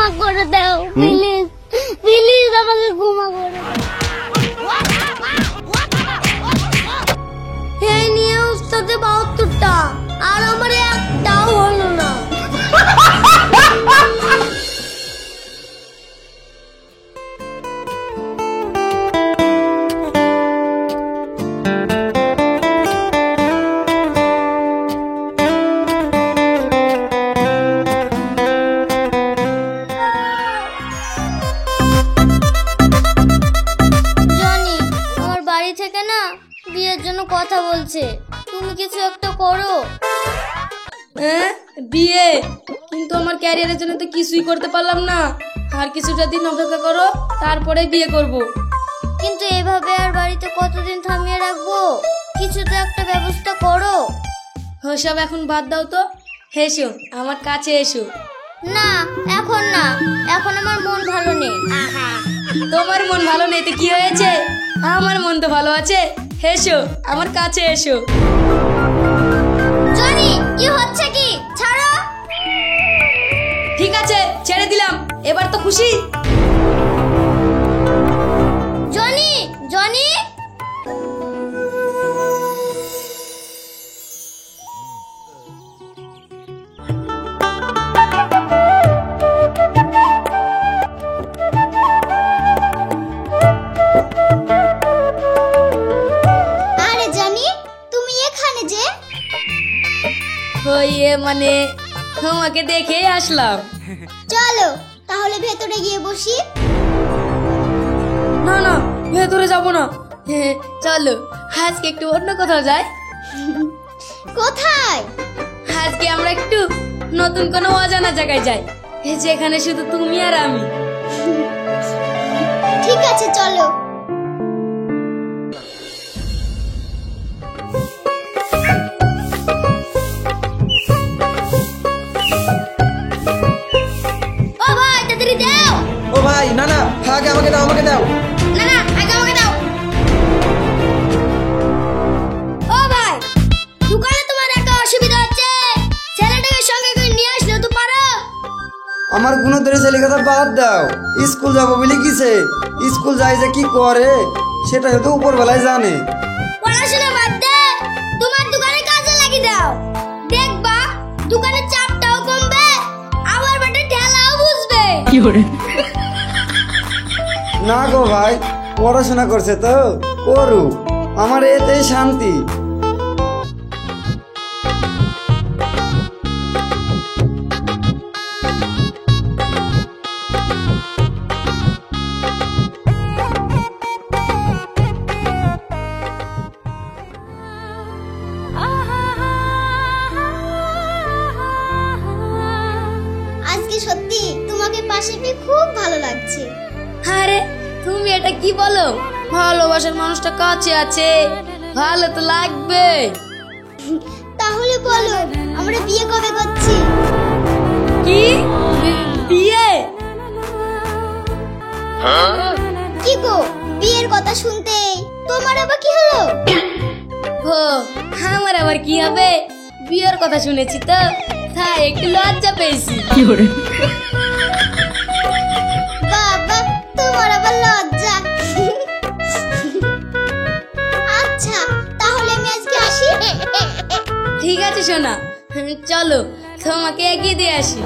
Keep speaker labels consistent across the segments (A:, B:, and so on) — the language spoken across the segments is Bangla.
A: ক্ষমা করে দাও প্লিজ, প্লিজ আমাকে ক্ষমা করে দাও। এই নিয়ে উস্তাদে 72টা আর আমার একটাও হলো না। জনি, আমার বাড়ি থেকে না বিয়ের জন্য কথা বলছে, তুমি কিছু একটা করো।
B: হ্যাঁ, বিয়ে? কিন্তু আমার ক্যারিয়ারের জন্য তো কিছুই করতে পারলাম না। আর কিছুটা দিন অপেক্ষা করো, তারপরে বিয়ে করব।
A: কিন্তু এভাবে আর বাড়িতে কতদিন থামিয়ে রাখবো? কিছু তো একটা ব্যবস্থা করো।
B: ওসব এখন বাদ দাও তো, এসো আমার কাছে এসো।
A: না, এখন না, এখন আমার মন ভালো নেই।
B: তোমার মন ভালো নেই তো কি হয়েছে? আমার মন তো ভালো আছে, এসো আমার কাছে এসো।
A: জনি, কি হচ্ছে কি? ছাড়ো।
B: ঠিক আছে, ছেড়ে দিলাম, এবার তো খুশি?
A: জনি, জনি, আরে জনি, তুমি এখানে যে?
B: ওই মানে তোমাকে দেখেই আসলাম।
A: চলো তাহলে ভেতরে গিয়ে বসি।
B: না না, ভেতরে যাবো না। চলো আজকে একটু অন্য কোথাও যাই।
A: কোথায়?
B: আজকে আমরা একটু নতুন কোনো অজানা জায়গায় যাই, যেখানে শুধু তুমি আর আমি।
A: ঠিক আছে চলো। ও ভাই, তাড়াতাড়ি দাও।
C: ও ভাই, না না, আগে আমাকে দাও, আমাকে দাও।
A: না না, আগে আমাকে দাও। ও ভাই, দোকানে তোমার একটা অসুবিধা হচ্ছে, ছেলেটাকে সঙ্গে করে নিয়ে আসলে তো পারো।
C: আমার গুণধরে ছেলে কথা বাদ দাও। স্কুল যাবো বলে কিসে? স্কুল যাই যে কি করে সেটা হয়তো উপরবেলায় জানে।
A: পড়াশোনা বাদ দে, তোমার দোকানে কাজে লাগিয়ে দাও। দেখবা দোকানের চাপটাও কমবে, আমার বেটা ঠেলাও বুঝবে।
C: না গো ভাই, পড়াশোনা করছে তো করুক, আমার এতেই শান্তি।
A: আজকে সত্যি তোমাকে পাশে পেয়ে খুব ভালো লাগছে।
B: আরে তুমি এটা কি বলো? ভালোবাসার মানুষটা কাছে আছে, ভালো তো লাগবে।
A: তাহলে বলো আমরা বিয়ে কবে করছি?
B: কি বিয়ে?
A: কি গো, বিয়ের কথা শুনতে তোমার আবার কি হলো?
B: ও, আমার আবার কি হবে? বিয়ের কথা শুনেছি তো, তাই একটু লজ্জা পেয়েছি।
A: বাবা, তোমার আবার লজ্জা। আচ্ছা তাহলে আমি আজকে আসি।
B: ঠিক আছে সোনা, চলো তোমাকে এগিয়ে দিয়ে আসি।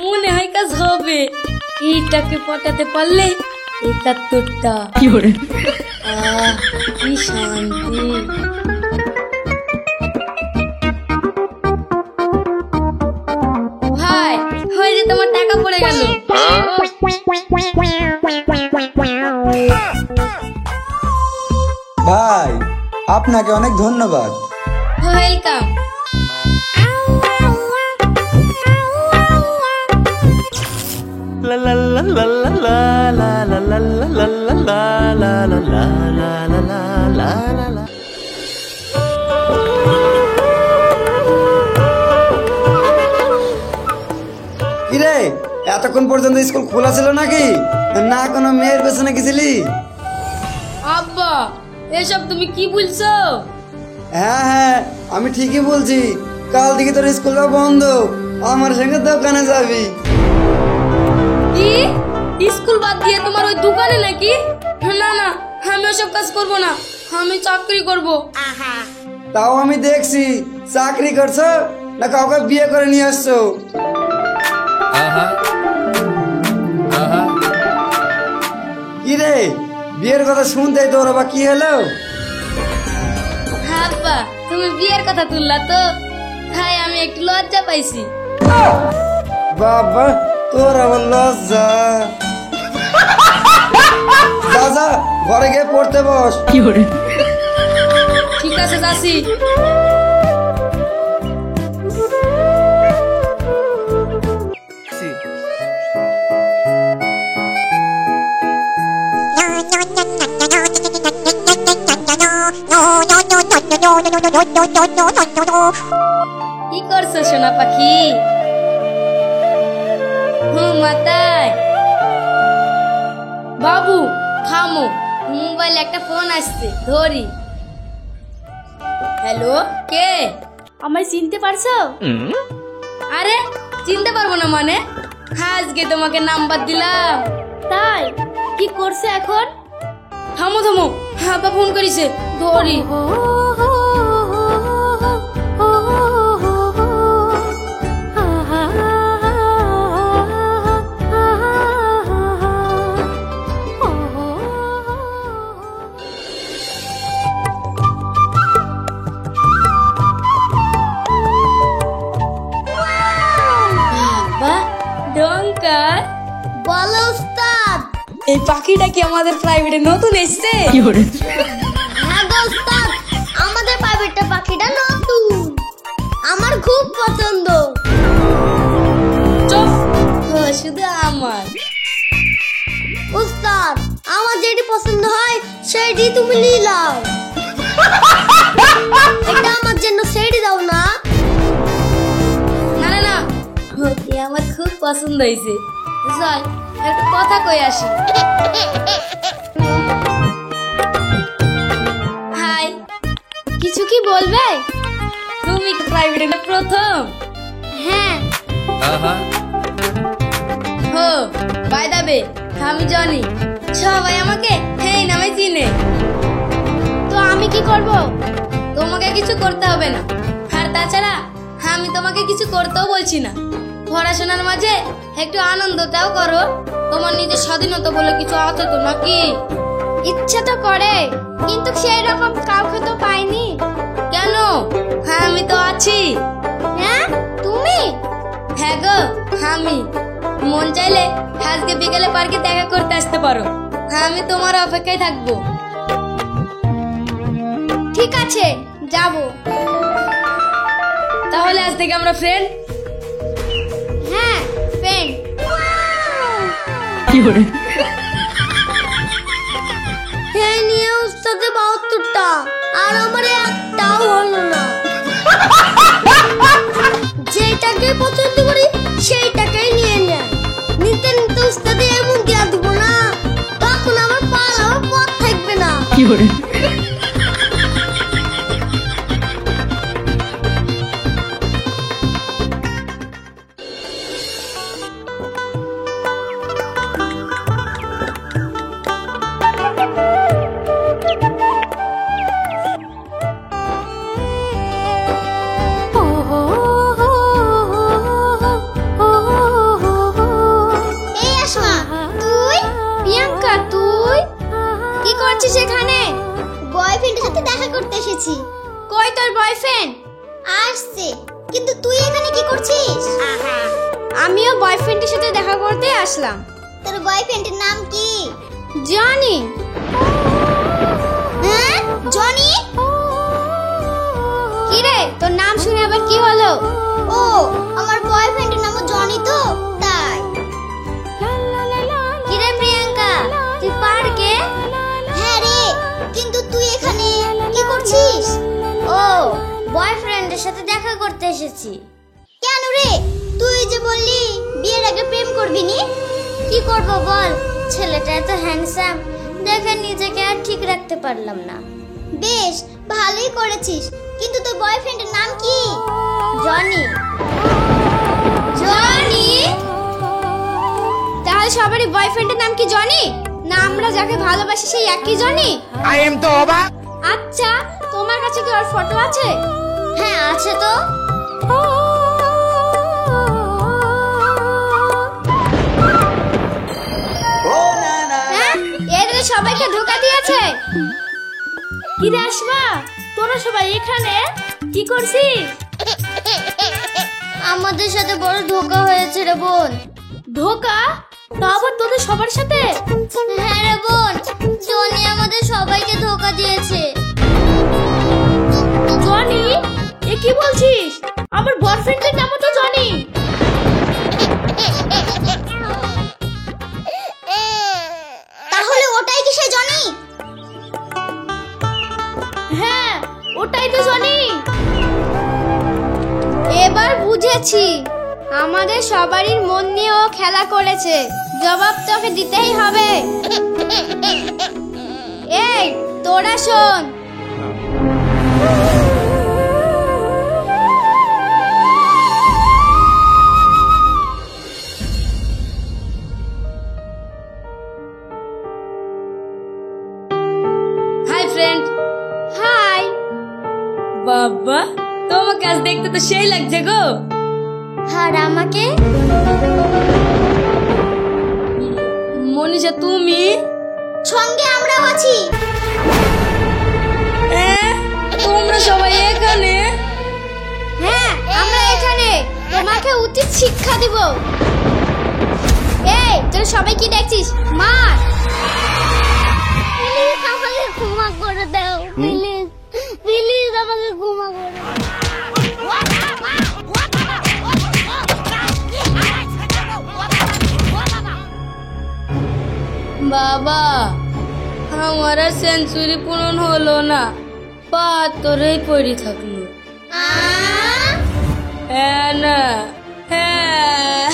B: মনে হয় কাজ হবে, এইটাকে পটাতে পারলে 71টা। কি শান্তি। ভাই, ওই যে তোমার টাকা পড়ে গেল।
C: ভাই, আপনাকে অনেক ধন্যবাদ।
B: Welcome.
D: La la la la la la la la la la la la la la la la la la la la
C: এতক্ষণ পর্যন্ত স্কুল খোলা ছিল নাকি? না কোনো মেয়ের পেছনে গেছিলি?
B: আব্বা এসব তুমি কি বলছো?
C: হ্যাঁ হ্যাঁ, আমি ঠিকই বলছি। কাল থেকে তোর স্কুলটা বন্ধ, আমার সঙ্গে দোকানে যাবি।
B: কি স্কুল বাদ দিয়ে তোমার ওই দোকানে নাকি? না না, আমি ওসব কাজ করব না, আমি চাকরি করব।
C: তাও আমি দেখছি চাকরি করছো না কাউকে বিয়ে করে নিয়ে আসছো। কি রে, বিয়ের কথা শুনতেই তোর আবার কি হলো?
B: আব্বা তুমি বিয়ের কথা তুললা তো, তাই আমি একটু লজ্জা পাইছি।
C: বাবা তোর আবার লজ্জা। যা যা, ঘরে গিয়ে পড়তে বস।
B: ঠিক আছে চাচি। কি করছো সোনা পাখি? মাতায় বাবু থামো, মোবাইলে একটা ফোন আসছে, ধরি। হ্যালো, কে? আমায় চিনতে পারছো? আরে চিনতে পারবো না মানে? আজকে তোমাকে নাম্বার দিলাম। তাই কি করছে এখন? থামো থামো, আব্বা ফোন করিছে, ধরি।
A: বলো উস্তাদ।
B: এই পাখিটা কি আমাদের প্রাইভেটে নতুন এসেছে?
A: হ্যাঁ গো উস্তাদ, আমাদের প্রাইভেটে পাখিটা নতুন, আমার খুব পছন্দ।
B: চুপ, শুধু আমার।
A: উস্তাদ আমার যেটি পছন্দ হয় সেটি তুমি নিলাও, এটা আমার জন্য সেটি দাও না।
B: না না না, ওকে আমার খুব পছন্দ হয়েছে। চল একটা কথা কই আসি। হাই, কিছু কি বলবে? তুমি কি প্রাইভেটে না প্রথম?
A: হ্যাঁ।
B: হো বাই দা বে, আমি জানি সবাই আমাকে এই নামে চিনে। তো আমি কি করব? তোমাকে কিছু করতে হবে না, আর তাছাড়া আমি তোমাকে কিছু করতেও বলছি না। পড়াশোনার মাঝে একটু আনন্দটাও করো। তোমার নিজের স্বাধীনতা বলে কিছু আছে তো নাকি? ইচ্ছা তো করে, কিন্তু সেই রকম কাউকে তো পাইনি। কেন? হ্যাঁ আমি তো আছি।
A: হ্যাঁ তুমি?
B: হ্যাঁ গো আমি। মন চাইলে আজকে বিকেলে পার্কে দেখা করতে আসতে পারো, আমি তোমার অপেক্ষায় থাকবো।
A: ঠিক আছে, যাব।
B: তাহলে আজ থেকে আমরা ফ্রেন্ড।
A: হ্যাঁ ফ্রেন্ড। এই নিয়ে উস্তাদে 72টা, আর আমার একটাও হলো না। যেটাকে পছন্দ করি সেইটাকেই নিয়ে নেয়। নিতে নিতে উস্তাদে এমন দেয়া দিব না, তখন আমার পালাবার পথ থাকবে না। সেখানে বয়ফ্রেন্ডের সাথে দেখা করতে এসেছি।
B: কই তোর বয়ফ্রেন্ড?
A: আসছে, কিন্তু তুই এখানে কি করছিস?
B: আমিও বয়ফ্রেন্ডের সাথে দেখা করতে আসলাম।
A: তোর বয়ফ্রেন্ডের নাম কি?
B: জনি।
A: হ্যাঁ জনি?
B: কি রে, তোর নাম শুনে আবার কি হলো?
A: ও আমার বয়ফ্রেন্ডের নাম জনি তো, তাই।
B: কি রে প্রিয়াঙ্কা, তুই পার্কে?
A: হ্যাঁ রে, কিন্তু তুই এখানে কি করছিস?
B: ও বয়ফ্রেন্ডের সাথে দেখা করতে এসেছি।
A: কেন রে? তুই যে বললি বিয়ের আগে প্রেম করবি নি? কি করব বল, ছেলেটা এত হ্যান্ডসাম, দেখে নিজেকে আর ঠিক রাখতে পারলাম না। বেশ ভালোই করেছিস, কিন্তু তোর বয়ফ্রেন্ডের নাম কি? জনি।
B: জনি? তাহলে সবারই বয়ফ্রেন্ডের নাম কি জনি? না আমরা যাকে ভালোবাসি সেই একই জনি?
E: I am তো অবাক।
B: আচ্ছা, তোমার কাছে কি ওর ফটো আছে?
A: হ্যাঁ আছে তো।
B: হ্যাঁ, এরা তো সবাইকে ধোকা দিয়েছে। কি রে আসমা, তোরা সবাই এখানে কি করছিস?
A: আমাদের সাথে বড় ধোকা হয়েছে রে বোন।
B: ধোকা? তা আবার তোদের সবার সাথে?
A: হ্যাঁ রে বোন, জনি আমাদের সবাইকে ধোকা দিয়েছে।
B: জনি? এ কি বলছিস? আমার বয়ফ্রেন্ডের নামও তো জনি।
A: তাহলে ওটাই কি সে জনি?
B: হ্যাঁ, ওটাই তো জনি। এবার বুঝেছি, আমাদের সবারই মন নিয়ে ও খেলা করেছে। জবাব তোকে দিতেই হবে। এই তোরা শোন, হাই ফ্রেন্ড। হাই। বাবা, তোমাকে আজ দেখতে তো সেই লাগছে গো।
A: আর আমাকে?
B: মনীষা তুমি?
A: সঙ্গে আমরাও আছি।
B: তোমরা সবাই এখানে? হ্যাঁ, আমরা এখানে তোমাকে উচিত শিক্ষা দিব। এই তোরা সবাই কি দেখছিস? মার।
A: প্লিজ আমাকে ক্ষমা করে দাও, প্লিজ প্লিজ আমাকে ক্ষমা করে দাও।
B: বাবা, আমার আর সেঞ্চুরি পূরণ হলো না, পাথরেই পড়ে থাকলো। হ্যাঁ না, হ্যাঁ।